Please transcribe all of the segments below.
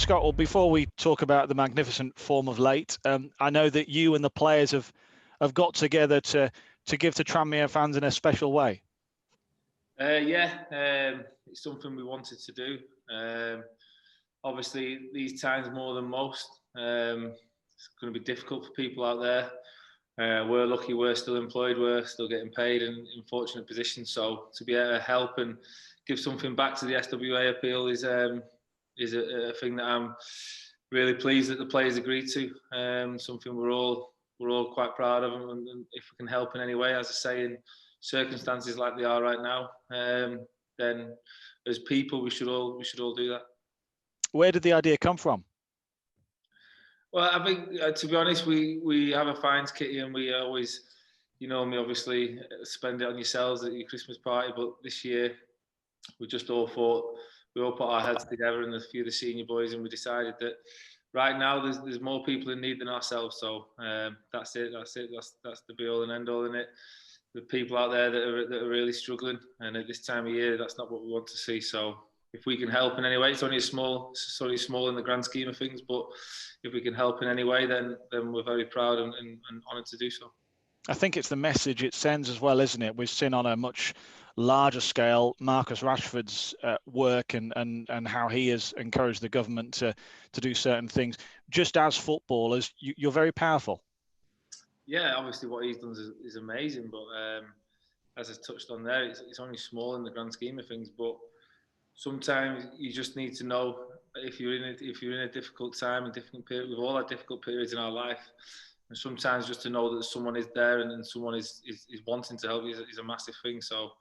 Scott, well, before we talk about the magnificent form of late, I know that you and the players have got together to give to Tranmere fans in a special way. It's something we wanted to do. Obviously, these times more than most, it's going to be difficult for people out there. We're lucky we're still employed, we're still getting paid in fortunate positions. So to be able to help and give something back to the SWA appeal is a thing that I'm really pleased that the players agreed to. Something we're all quite proud of, and if we can help in any way, as I say, in circumstances like they are right now, then as people we should all do that. Where did the idea come from? Well, I think to be honest, we have a fines kitty, and we always, you know me, obviously spend it on yourselves at your Christmas party. But this year, we just all thought we all put our heads together, and a few of the senior boys, and we decided that right now there's more people in need than ourselves. So that's it. That's the be all and end all in it. The people out there that are really struggling, and at this time of year, that's not what we want to see. So if we can help in any way, it's only small in the grand scheme of things, but if we can help in any way, then we're very proud and honoured to do so. I think it's the message it sends as well, isn't it? We've seen on a much larger scale Marcus Rashford's work and how he has encouraged the government to do certain things. Just as footballers, you're very powerful. Yeah, obviously what he's done is amazing, but as I touched on there, it's only small in the grand scheme of things. But sometimes you just need to know if you're in a difficult time and difficult period. We've all had difficult periods in our life, and sometimes just to know that someone is there and someone is wanting to help you is a massive thing. So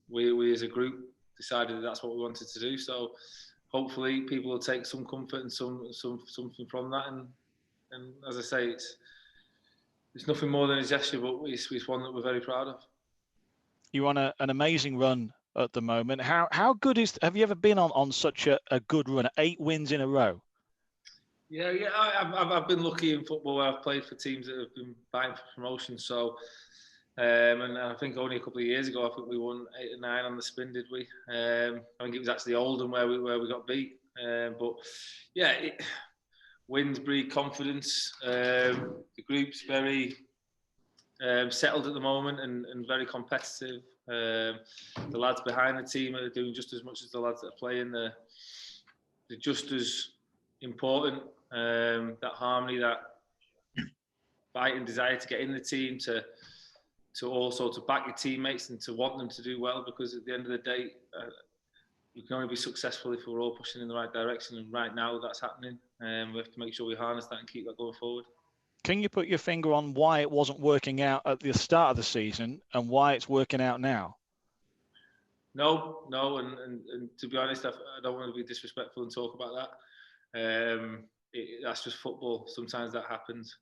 we as a group decided that's what we wanted to do. So hopefully people will take some comfort and something from that. And as I say, it's nothing more than a gesture, but it's one that we're very proud of. You're on an amazing run at the moment. How good have you ever been on such a good run? 8 wins in a row. Yeah. I've been lucky in football where I've played for teams that have been vying for promotion. So, and I think only a couple of years ago, I think we won 8 or 9 on the spin, did we? I think it was actually Oldham where we got beat. But yeah, wins breed confidence. The group's very settled at the moment and very competitive. The lads behind the team are doing just as much as the lads that are playing. They're just as important. That harmony, that fight and desire to get in the team, to also to back your teammates and to want them to do well, because at the end of the day, we can only be successful if we're all pushing in the right direction. And right now, that's happening. We have to make sure we harness that and keep that going forward. Can you put your finger on why it wasn't working out at the start of the season and why it's working out now? No, and to be honest, I don't want to be disrespectful and talk about that. That's just football. Sometimes that happens.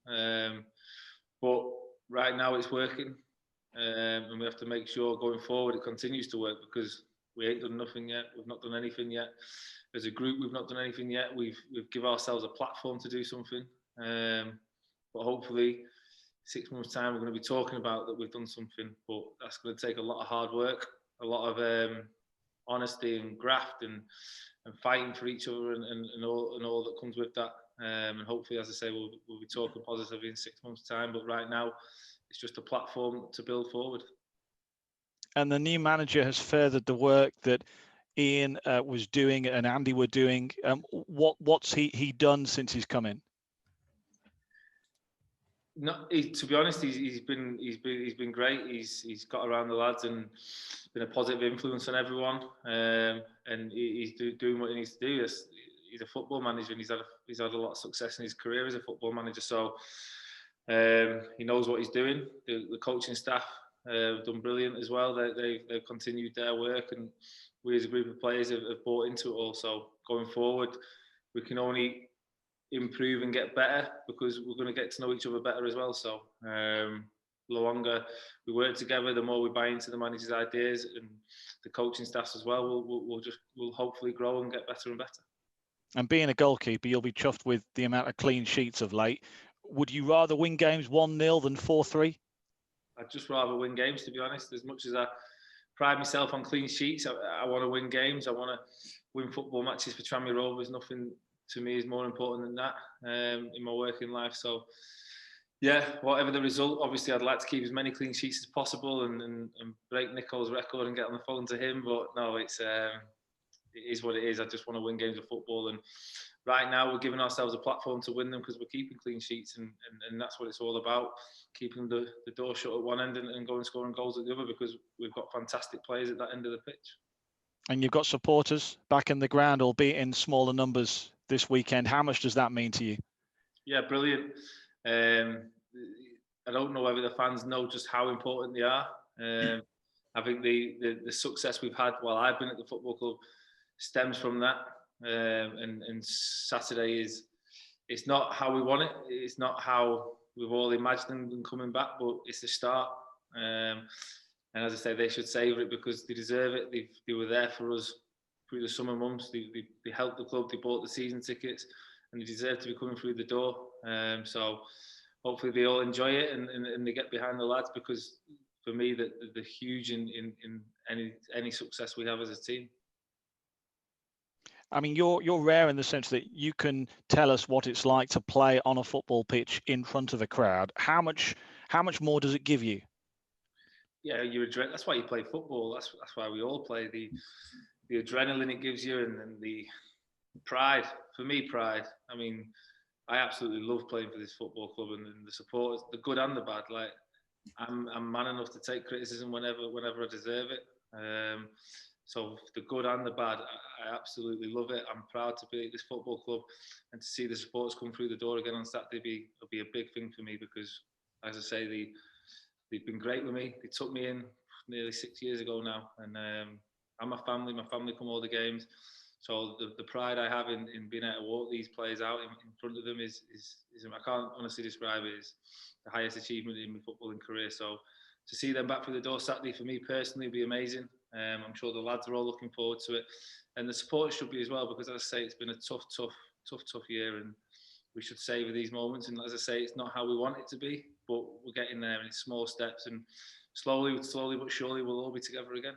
But right now it's working, and we have to make sure going forward it continues to work, because we ain't done nothing yet. We've not done anything yet. As a group, we've not done anything yet. We've given ourselves a platform to do something. But hopefully, 6 months' time, we're going to be talking about that we've done something. But that's going to take a lot of hard work, a lot of honesty and graft and fighting for each other and all that comes with that. And hopefully, as I say, we'll be talking positively in 6 months' time. But right now, it's just a platform to build forward. And the new manager has furthered the work that Ian was doing and Andy were doing. What's he done since he's come in? No, to be honest, he's been great. He's got around the lads and been a positive influence on everyone. And he's doing what he needs to do. He's a football manager, and he's had a lot of success in his career as a football manager. So he knows what he's doing. The coaching staff have done brilliant as well. They've continued their work, and we as a group of players have bought into it all. So going forward, we can only improve and get better, because we're going to get to know each other better as well. So the longer we work together, the more we buy into the manager's ideas and the coaching staffs as well. We'll hopefully grow and get better and better. And being a goalkeeper, you'll be chuffed with the amount of clean sheets of late. Would you rather win games 1-0 than 4-3? I'd just rather win games, to be honest. As much as I pride myself on clean sheets. I want to win games. I want to win football matches for Tranmere Rovers. Nothing to me is more important than that in my working life. So, yeah, whatever the result, obviously I'd like to keep as many clean sheets as possible and break Nicole's record and get on the phone to him. But no, it is what it is. I just want to win games of football, and right now we're giving ourselves a platform to win them because we're keeping clean sheets, and that's what it's all about, keeping the door shut at one end and going scoring goals at the other, because we've got fantastic players at that end of the pitch. And you've got supporters back in the ground, albeit in smaller numbers this weekend. How much does that mean to you? Yeah, brilliant. I don't know whether the fans know just how important they are. I think the success we've had while I've been at the football club stems from that. And Saturday it's not how we want it. It's not how we've all imagined them coming back, but it's the start. And as I say, they should savour it because they deserve it. They were there for us through the summer months. They helped the club. They bought the season tickets, and they deserve to be coming through the door. So hopefully they all enjoy it and they get behind the lads, because for me they're huge in any success we have as a team. I mean, you're rare in the sense that you can tell us what it's like to play on a football pitch in front of a crowd. How much more does it give you? Yeah, that's why you play football. That's why we all play. The adrenaline it gives you, and the pride. For me, pride. I mean, I absolutely love playing for this football club, and the support, the good and the bad. Like, I'm man enough to take criticism whenever I deserve it. So the good and the bad, I absolutely love it. I'm proud to be at this football club, and to see the supporters come through the door again on Saturday will be a big thing for me, because, as I say, they've been great with me. They took me in nearly 6 years ago now, and I'm my family come all the games. So the pride I have in being able to walk these players out in front of them is I can't honestly describe it, as the highest achievement in my footballing career. So to see them back through the door Saturday, for me personally, would be amazing. I'm sure the lads are all looking forward to it, and the supporters should be as well, because, as I say, it's been a tough year, and we should savour these moments. And as I say, it's not how we want it to be, but we're getting there, and it's small steps, and slowly but surely we'll all be together again.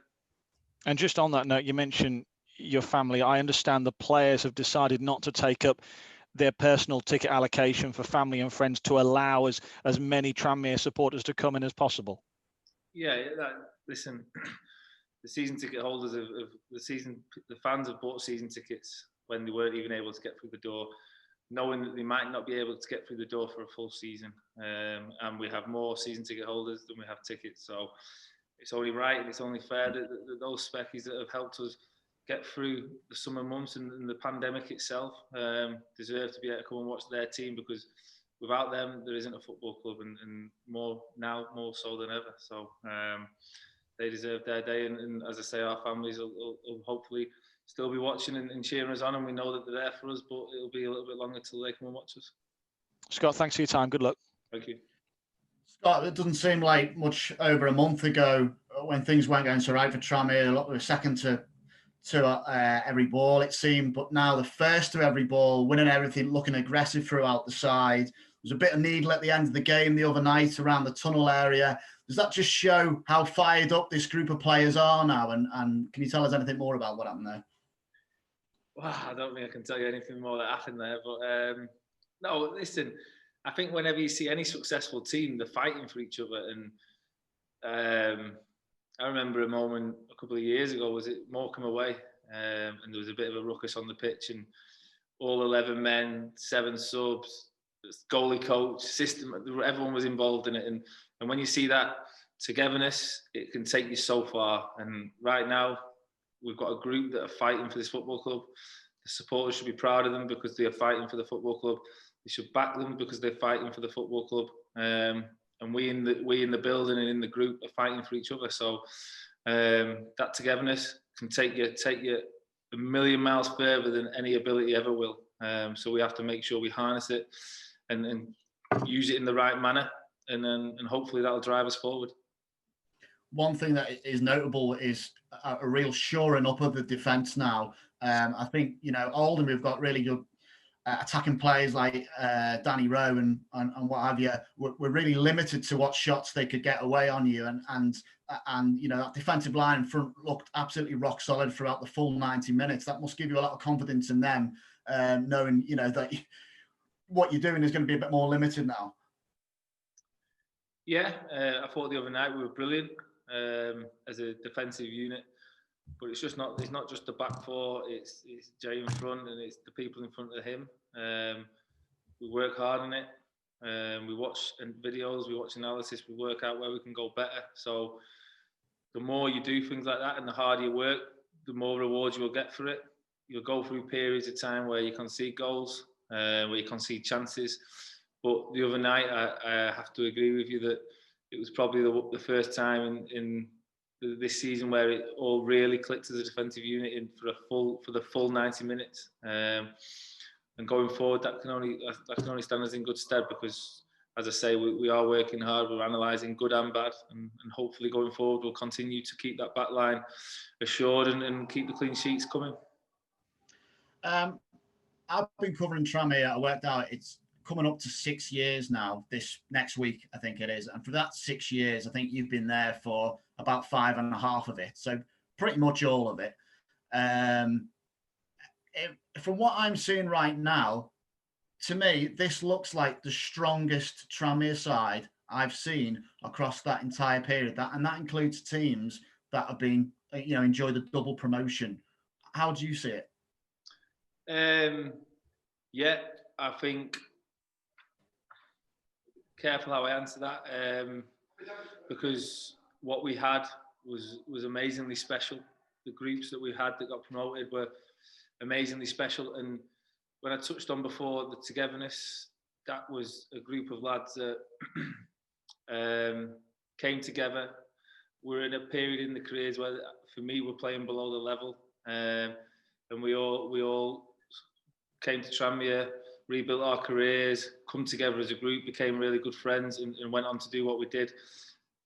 And just on that note, you mentioned your family. I understand the players have decided not to take up their personal ticket allocation for family and friends to allow as many Tranmere supporters to come in as possible. Yeah, listen, the season ticket holders the fans have bought season tickets when they weren't even able to get through the door, knowing that they might not be able to get through the door for a full season. And we have more season ticket holders than we have tickets. So it's only right and it's only fair that those speckies that have helped us get through the summer months and the pandemic itself deserve to be able to come and watch their team, because without them there isn't a football club, and more so than ever. So they deserve their day, and as I say, our families will hopefully still be watching and cheering us on, and we know that they're there for us, but it'll be a little bit longer till they come and watch us. Scott, thanks for your time. Good luck. Thank you. Scott, it doesn't seem like much over a month ago when things weren't going so right for Tranmere. We were second to every ball, it seemed, but now the first to every ball, winning everything, looking aggressive throughout the side. There was a bit of needle at the end of the game the other night around the tunnel area. Does that just show how fired up this group of players are now? And can you tell us anything more about what happened there? Well, I don't think I can tell you anything more that happened there, but no, listen, I think whenever you see any successful team, they're fighting for each other. And I remember a moment a couple of years ago, was it Morecambe away? And there was a bit of a ruckus on the pitch, and all 11 men, 7 subs, goalie coach, system, everyone was involved in it. And when you see that togetherness, it can take you so far. And right now, we've got a group that are fighting for this football club. The supporters should be proud of them because they are fighting for the football club. They should back them because they're fighting for the football club. And we in the building and in the group are fighting for each other. So that togetherness can take you a million miles further than any ability ever will. So we have to make sure we harness it and use it in the right manner, and hopefully that'll drive us forward. One thing that is notable is a real shoring up of the defence now. I think, Oldham, we've got really good attacking players like Danny Rowe and what have you were really limited to what shots they could get away on you, and you know, that defensive line in front looked absolutely rock solid throughout the full 90 minutes. That must give you a lot of confidence in them, knowing, you know, that what you're doing is going to be a bit more limited now. Yeah, I thought the other night we were brilliant as a defensive unit, but it's not just the back four. It's Jay in front, and it's the people in front of him. We work hard on it. We watch videos, we watch analysis, we work out where we can go better. So the more you do things like that and the harder you work, the more rewards you'll get for it. You'll go through periods of time where you concede goals, where you concede chances. But the other night, I have to agree with you that it was probably the first time in this season where it all really clicked as a defensive unit for the full 90 minutes. And going forward, that can only stand us in good stead, because, as I say, we are working hard. We're analysing good and bad, and hopefully going forward we'll continue to keep that back line assured and keep the clean sheets coming. I've been covering Tranmere. I worked out it's coming up to 6 years now. This next week, I think it is, and for that 6 years, I think you've been there for about 5.5 of it. So pretty much all of it. From what I'm seeing right now, to me, this looks like the strongest Tranmere side I've seen across that entire period. And that includes teams that have been, you know, enjoy the double promotion. How do you see it? Yeah, I think, careful how I answer that, because what we had was amazingly special. The groups that we had that got promoted were amazingly special, and when I touched on before the togetherness, that was a group of lads that came together. We're in a period in the careers where, for me, we're playing below the level, and we all came to Tranmere, rebuilt our careers, come together as a group, became really good friends, and went on to do what we did.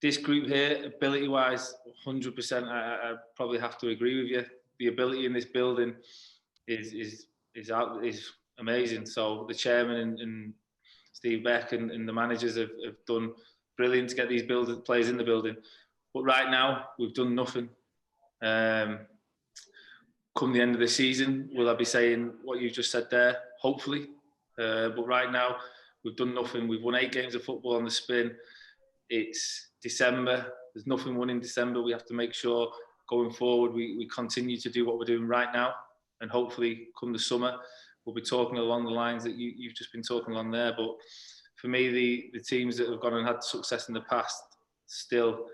This group here, ability-wise, 100%, I probably have to agree with you. The ability in this building is amazing. So the chairman and Steve Beck and the managers have done brilliant to get these players in the building. But right now, we've done nothing. Come the end of the season, will I be saying what you just said there? Hopefully. But right now, we've done nothing. We've won 8 games of football on the spin. It's December. There's nothing won in December. We have to make sure going forward we continue to do what we're doing right now. And hopefully, come the summer, we'll be talking along the lines that you've just been talking on there. But for me, the teams that have gone and had success in the past, still,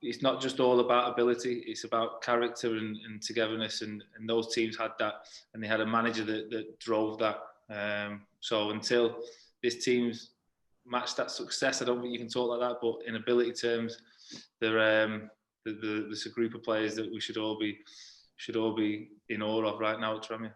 it's not just all about ability, it's about character and togetherness, and those teams had that, and they had a manager that drove that. So until this team's matched that success, I don't think you can talk like that, but in ability terms, there's a group of players that we should all be in awe of right now at Tranmere.